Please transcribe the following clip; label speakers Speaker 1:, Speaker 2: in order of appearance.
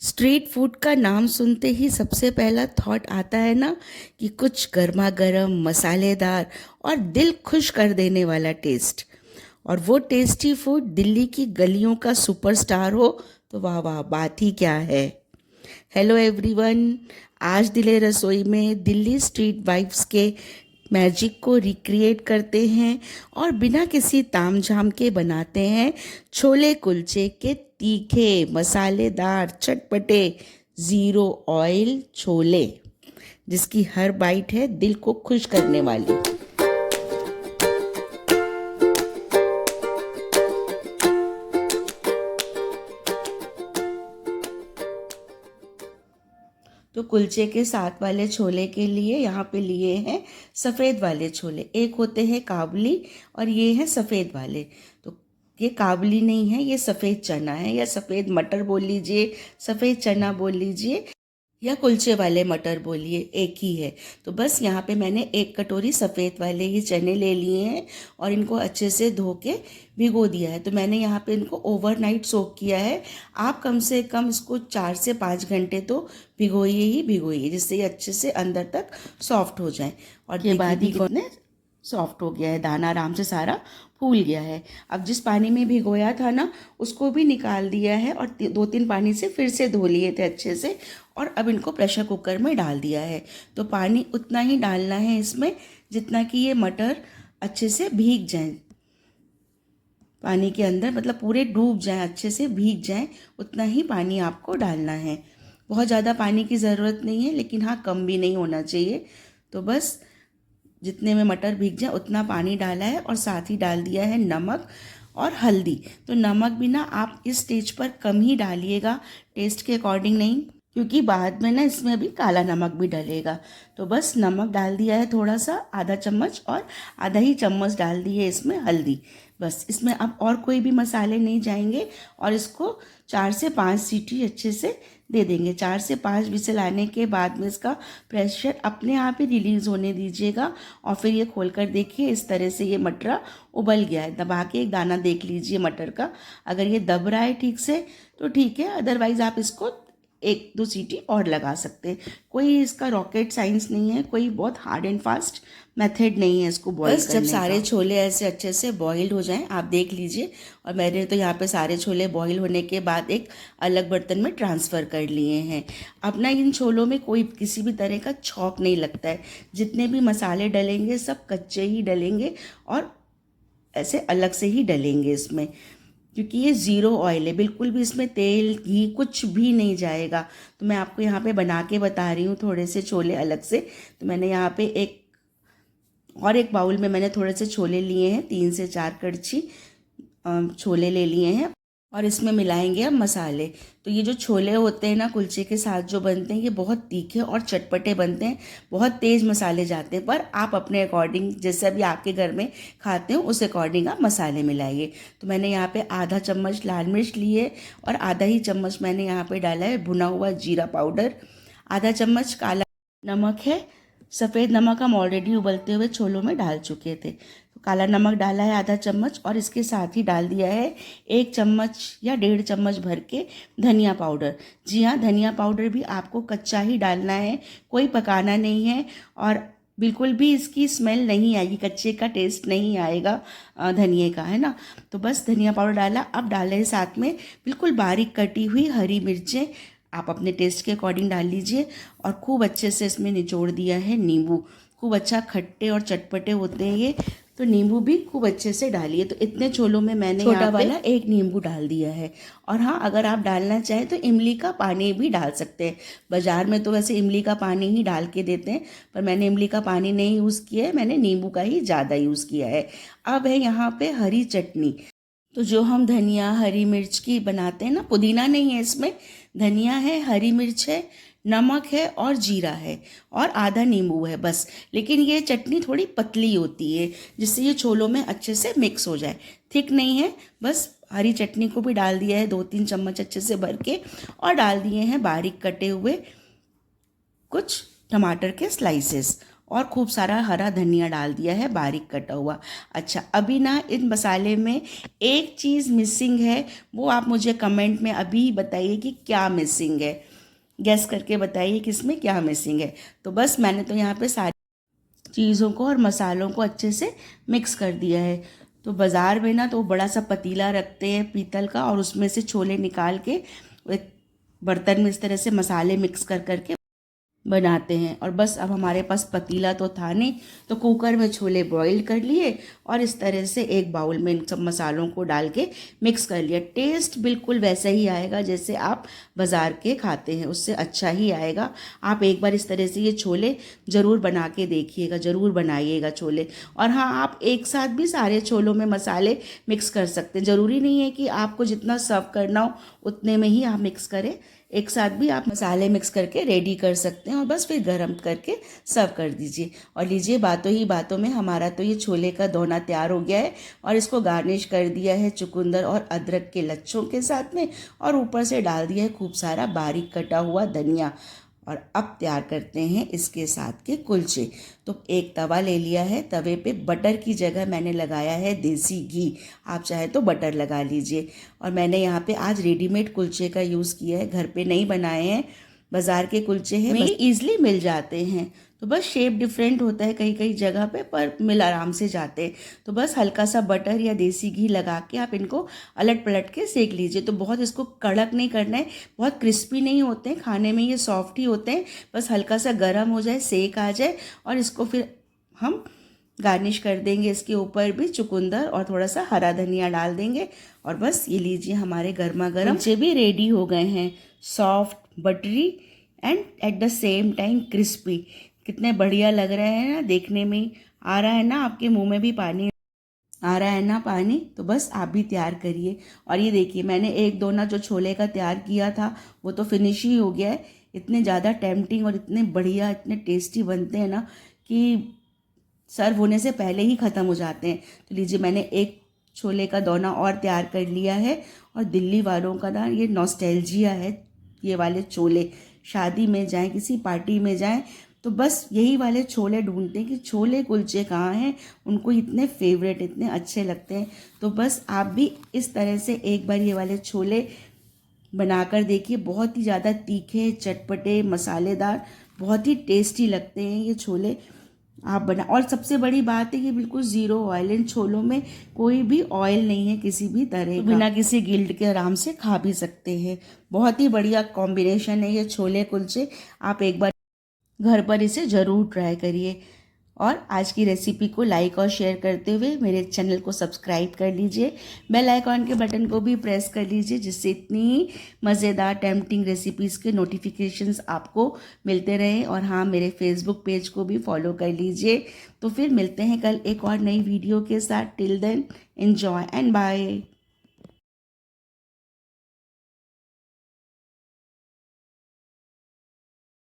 Speaker 1: Street food का नाम सुनते ही सबसे पहला थॉट आता है ना कि कुछ गर्मा गर्म मसालेदार और दिल खुश कर देने वाला टेस्ट। और वो टेस्टी फूड दिल्ली की गलियों का सुपरस्टार हो तो वाह वाह, बात ही क्या है। हेलो एवरीवन, आज दिले रसोई में दिल्ली स्ट्रीट वाइब्स के मैजिक को रिक्रिएट करते हैं और बिना किसी तामझाम के बनाते हैं छोले कुलचे के तीखे मसालेदार चटपटे ज़ीरो ऑयल छोले, जिसकी हर बाइट है दिल को खुश करने वाली। तो कुलचे के साथ वाले छोले के लिए यहाँ पे लिए हैं सफ़ेद वाले छोले। एक होते हैं काबुली और ये हैं सफ़ेद वाले। तो ये काबुली नहीं है, ये सफ़ेद चना है, या सफ़ेद मटर बोल लीजिए, सफ़ेद चना बोल लीजिए, या कुलचे वाले मटर बोलिए, एक ही है। तो बस यहाँ पे मैंने एक कटोरी सफ़ेद वाले ही चने ले लिए हैं और इनको अच्छे से धो के भिगो दिया है। तो मैंने यहाँ पे इनको ओवरनाइट सोक किया है। आप कम से कम इसको 4 से 5 घंटे तो भिगोइए ही भिगोइए, जिससे ये अच्छे से अंदर तक सॉफ्ट हो जाए। और ये बाद ही कितने सॉफ्ट हो गया है, दाना आराम से सारा फूल गया है। अब जिस पानी में भिगोया था ना, उसको भी निकाल दिया है और 2-3 पानी से फिर से धो लिए थे अच्छे से। और अब इनको प्रेशर कुकर में डाल दिया है। तो पानी उतना ही डालना है इसमें जितना कि ये मटर अच्छे से भीग जाए, पानी के अंदर मतलब पूरे डूब जाए, अच्छे से भीग जाए, उतना ही पानी आपको डालना है। बहुत ज़्यादा पानी की ज़रूरत नहीं है, लेकिन हाँ कम भी नहीं होना चाहिए। तो बस जितने में मटर भीग जाए उतना पानी डाला है और साथ ही डाल दिया है नमक और हल्दी। तो नमक भी ना आप इस स्टेज पर कम ही डालिएगा, टेस्ट के अकॉर्डिंग नहीं, क्योंकि बाद में ना इसमें भी काला नमक भी डलेगा। तो बस नमक डाल दिया है थोड़ा सा, आधा चम्मच, और आधा ही चम्मच डाल दी है इसमें हल्दी। बस इसमें अब और कोई भी मसाले नहीं जाएंगे और इसको 4 से 5 सीटी अच्छे से दे देंगे। 4 से 5 विसल आने के बाद में इसका प्रेशर अपने आप ही रिलीज़ होने दीजिएगा और फिर ये खोल कर देखिए, इस तरह से ये मटर उबल गया है। दबा के एक दाना देख लीजिए मटर का, अगर ये दब रहा है ठीक से तो ठीक है, अदरवाइज़ आप इसको 1-2 सीटी और लगा सकते हैं। कोई इसका रॉकेट साइंस नहीं है, कोई बहुत हार्ड एंड फास्ट मेथड नहीं है इसको बॉईल करने का। जब सारे छोले ऐसे अच्छे से बॉइल्ड हो जाएं, आप देख लीजिए। और मैंने तो यहाँ पे सारे छोले बॉईल होने के बाद एक अलग बर्तन में ट्रांसफ़र कर लिए हैं। अब ना इन छोलों में कोई किसी भी तरह का छौंक नहीं लगता है। जितने भी मसाले डलेंगे सब कच्चे ही डलेंगे और ऐसे अलग से ही डलेंगे इसमें, क्योंकि ये ज़ीरो ऑयल है, बिल्कुल भी इसमें तेल घी कुछ भी नहीं जाएगा। तो मैं आपको यहाँ पे बना के बता रही हूँ थोड़े से छोले अलग से। तो मैंने यहाँ पे एक बाउल में मैंने थोड़े से छोले लिए हैं, 3 से 4 कड़छी छोले ले लिए हैं और इसमें मिलाएंगे हम मसाले। तो ये जो छोले होते हैं ना कुलचे के साथ जो बनते हैं, ये बहुत तीखे और चटपटे बनते हैं, बहुत तेज़ मसाले जाते हैं। पर आप अपने अकॉर्डिंग, जैसे भी आपके घर में खाते हो उस अकॉर्डिंग आप मसाले मिलाइए। तो मैंने यहाँ पे आधा चम्मच लाल मिर्च ली है और आधा ही चम्मच मैंने यहाँ पे डाला है भुना हुआ जीरा पाउडर, आधा चम्मच काला नमक है। सफ़ेद नमक हम ऑलरेडी उबलते हुए छोलों में डाल चुके थे। तो काला नमक डाला है आधा चम्मच और इसके साथ ही डाल दिया है 1 चम्मच या 1.5 चम्मच भर के धनिया पाउडर। जी हाँ, धनिया पाउडर भी आपको कच्चा ही डालना है, कोई पकाना नहीं है और बिल्कुल भी इसकी स्मेल नहीं आएगी, कच्चे का टेस्ट नहीं आएगा धनिए का, है ना। तो बस धनिया पाउडर डाला। अब डाले है साथ में बिल्कुल बारीक कटी हुई हरी मिर्चें, आप अपने टेस्ट के अकॉर्डिंग डाल लीजिए। और खूब अच्छे से इसमें निचोड़ दिया है नींबू। खूब अच्छा खट्टे और चटपटे होते हैं ये, तो नींबू भी खूब अच्छे से डालिए। तो इतने छोलों में मैंने छोटा वाला 1 नींबू डाल दिया है। और हाँ, अगर आप डालना चाहें तो इमली का पानी भी डाल सकते हैं। बाज़ार में तो वैसे इमली का पानी ही डाल के देते हैं, पर मैंने इमली का पानी नहीं यूज़ किया है, मैंने नींबू का ही ज़्यादा यूज़ किया है। अब है यहाँ पे हरी चटनी। तो जो हम धनिया हरी मिर्च की बनाते हैं ना, पुदीना नहीं है इसमें, धनिया है, हरी मिर्च है, नमक है और जीरा है और आधा नींबू है बस। लेकिन ये चटनी थोड़ी पतली होती है जिससे ये छोलों में अच्छे से मिक्स हो जाए, थिक नहीं है। बस हरी चटनी को भी डाल दिया है 2-3 चम्मच अच्छे से भर के, और डाल दिए हैं बारीक कटे हुए कुछ टमाटर के स्लाइसेस और खूब सारा हरा धनिया डाल दिया है बारीक कटा हुआ। अच्छा, अभी ना इन मसाले में एक चीज़ मिसिंग है, वो आप मुझे कमेंट में अभी बताइए कि क्या मिसिंग है। गैस करके बताइए कि इसमें क्या मिसिंग है। तो बस मैंने तो यहाँ पे सारी चीज़ों को और मसालों को अच्छे से मिक्स कर दिया है। तो बाज़ार में ना तो वो बड़ा सा पतीला रखते हैं पीतल का, और उसमें से छोले निकाल के एक बर्तन में इस तरह से मसाले मिक्स कर करके बनाते हैं। और बस अब हमारे पास पतीला तो था नहीं, तो कुकर में छोले बॉईल कर लिए और इस तरह से एक बाउल में इन सब मसालों को डाल के मिक्स कर लिया। टेस्ट बिल्कुल वैसा ही आएगा जैसे आप बाज़ार के खाते हैं, उससे अच्छा ही आएगा। आप एक बार इस तरह से ये छोले ज़रूर बना के देखिएगा, ज़रूर बनाइएगा छोले। और हाँ, आप एक साथ भी सारे छोलों में मसाले मिक्स कर सकते हैं। ज़रूरी नहीं है कि आपको जितना सर्व करना हो उतने में ही आप मिक्स करें, एक साथ भी आप मसाले मिक्स करके रेडी कर सकते हैं और बस फिर गरम करके सर्व कर दीजिए। और लीजिए, बातों ही बातों में हमारा तो ये छोले का दोना तैयार हो गया है। और इसको गार्निश कर दिया है चुकंदर और अदरक के लच्छों के साथ में, और ऊपर से डाल दिया है खूब सारा बारीक कटा हुआ धनिया। और अब तैयार करते हैं इसके साथ के कुलचे। तो एक तवा ले लिया है, तवे पे बटर की जगह मैंने लगाया है देसी घी, आप चाहे तो बटर लगा लीजिए। और मैंने यहाँ पे आज रेडीमेड कुलचे का यूज़ किया है, घर पे नहीं बनाए हैं। बाज़ार के कुलचे हैं, में ईजिली मिल जाते हैं। तो बस शेप डिफरेंट होता है कई कई जगह पे, पर मिल आराम से जाते हैं। तो बस हल्का सा बटर या देसी घी लगा के आप इनको अलट पलट के सेक लीजिए। तो बहुत इसको कड़क नहीं करना है, बहुत क्रिस्पी नहीं होते हैं, खाने में ये सॉफ्ट ही होते हैं। बस हल्का सा गर्म हो जाए, सेक आ जाए, और इसको फिर हम गार्निश कर देंगे। इसके ऊपर भी चुकंदर और थोड़ा सा हरा धनिया डाल देंगे। और बस ये लीजिए, हमारे गर्मा गर्म कुलचे भी रेडी हो गए हैं, soft, buttery and at the same time crispy. कितने बढ़िया लग रहे हैं ना, देखने में ही आ रहा है ना, आपके मुंह में भी पानी आ रहा है ना पानी। तो बस आप भी तैयार करिए। और ये देखिए, मैंने एक दोना जो छोले का तैयार किया था वो तो फिनिश ही हो गया है। इतने ज़्यादा टेम्पटिंग और इतने बढ़िया, इतने टेस्टी बनते हैं ना कि सर्व होने से पहले ही ख़त्म हो जाते हैं। तो लीजिए, मैंने एक छोले का दोना और तैयार कर लिया है। और दिल्ली वालों का ना ये नॉस्टैल्जिया है, ये वाले छोले। शादी में जाएं, किसी पार्टी में जाएं, तो बस यही वाले छोले ढूंढते हैं कि छोले कुलचे कहाँ हैं। उनको इतने फेवरेट, इतने अच्छे लगते हैं। तो बस आप भी इस तरह से एक बार ये वाले छोले बनाकर देखिए। बहुत ही ज़्यादा तीखे, चटपटे, मसालेदार, बहुत ही टेस्टी लगते हैं ये छोले। आप बना, और सबसे बड़ी बात है कि बिल्कुल ज़ीरो ऑयल, इन छोलों में कोई भी ऑयल नहीं है किसी भी तरह का। बिना किसी गिल्ट के आराम से खा भी सकते हैं। बहुत ही बढ़िया कॉम्बिनेशन है ये छोले कुलचे। आप एक बार घर पर इसे ज़रूर ट्राई करिए। और आज की रेसिपी को लाइक और शेयर करते हुए मेरे चैनल को सब्सक्राइब कर लीजिए। बेल आइकॉन के बटन को भी प्रेस कर लीजिए, जिससे इतनी मज़ेदार टेम्पटिंग रेसिपीज़ के नोटिफिकेशंस आपको मिलते रहें। और हाँ, मेरे फेसबुक पेज को भी फॉलो कर लीजिए। तो फिर मिलते हैं कल एक और नई वीडियो के साथ। Till then, enjoy and bye.